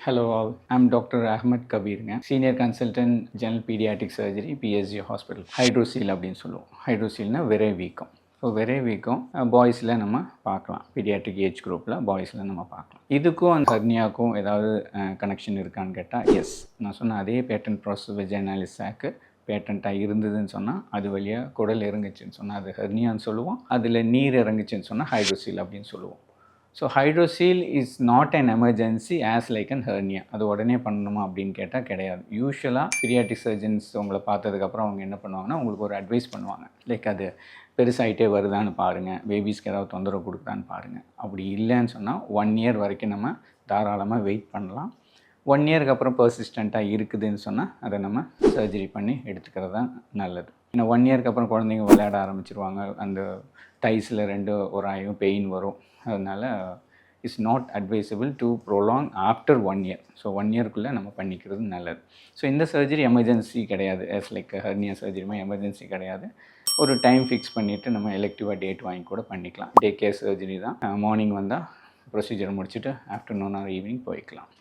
Hello all, I'm Dr. Ahmed Kabirங்க Senior Consultant General Pediatric Surgery PSG Hospital. Hydrocele அப்படின்னு சொல்லுவோம். ஹைட்ரோசீல்னா விரை வீக்கம். So விரை வீக்கம் பாய்ஸில் நம்ம பார்க்கலாம். பீடியாட்ரிக் ஏஜ் குரூப்பில் பாய்ஸில் நம்ம பார்க்கலாம். இதுக்கும் அந்த ஹர்னியாவுக்கும் ஏதாவது கனெக்ஷன் இருக்கான்னு கேட்டால் எஸ். நான் சொன்ன அதே பேட்டன் ப்ராசஸ் வெஜைனாலிஸ் சாக்கு பேட்டண்ட்டாக இருந்ததுன்னு சொன்னால் அது வழியாக குடல் இறங்குச்சுன்னு சொன்னால் அது ஹர்னியான்னு சொல்லுவோம். அதில் நீர் இறங்குச்சுன்னு சொன்னால் ஹைட்ரோசீல் அப்படின்னு சொல்லுவோம். So hydrocele is not an emergency as like an hernia. அது உடனே பண்ணணுமா அப்படின்னு கேட்டால் கிடையாது. யூஸ்வலாக பீடியாட்ரிக் சர்ஜன்ஸ் உங்களை பார்த்ததுக்கப்புறம் அவங்க என்ன பண்ணுவாங்கன்னா உங்களுக்கு ஒரு அட்வைஸ் பண்ணுவாங்க. லைக் அது பெருசாகிட்டே வருதான்னு பாருங்கள், பேபிஸ்க்கு ஏதாவது தொந்தரவு கொடுக்குதான்னு பாருங்கள். அப்படி இல்லைன்னு சொன்னால் 1 இயர் வரைக்கும் நம்ம தாராளமாக வெயிட் பண்ணலாம். 1 இயருக்கு அப்புறம் பர்சிஸ்டண்ட்டாக இருக்குதுன்னு சொன்னால் அதை நம்ம சர்ஜரி பண்ணி எடுத்துக்கிறது தான் நல்லது. ஏன்னா 1 இயருக்கு அப்புறம் குழந்தைங்க விளையாட ஆரம்பிச்சிருவாங்க. அந்த டைஸில் 2 ஒரு ஆயும் பெயின் வரும். அதனால் it's not advisable to ப்ரோலாங் after 1 year. So 1 இயர்க்குள்ளே நம்ம பண்ணிக்கிறது நல்லது. ஸோ இந்த சர்ஜரி எமர்ஜென்சி கிடையாது. ஆஸ் லைக் ஹெர்னியா சர்ஜரிமா எமர்ஜென்சி கிடையாது. ஒரு டைம் ஃபிக்ஸ் பண்ணிவிட்டு நம்ம எலெக்டிவாக டேட் வாங்கி கூட பண்ணிக்கலாம். டே கேர் சர்ஜரி தான். மார்னிங் வந்தால் ப்ரொசீஜர் முடிச்சுட்டு ஆஃப்டர்நூன் ஆர் ஈவினிங் போய்க்கலாம்.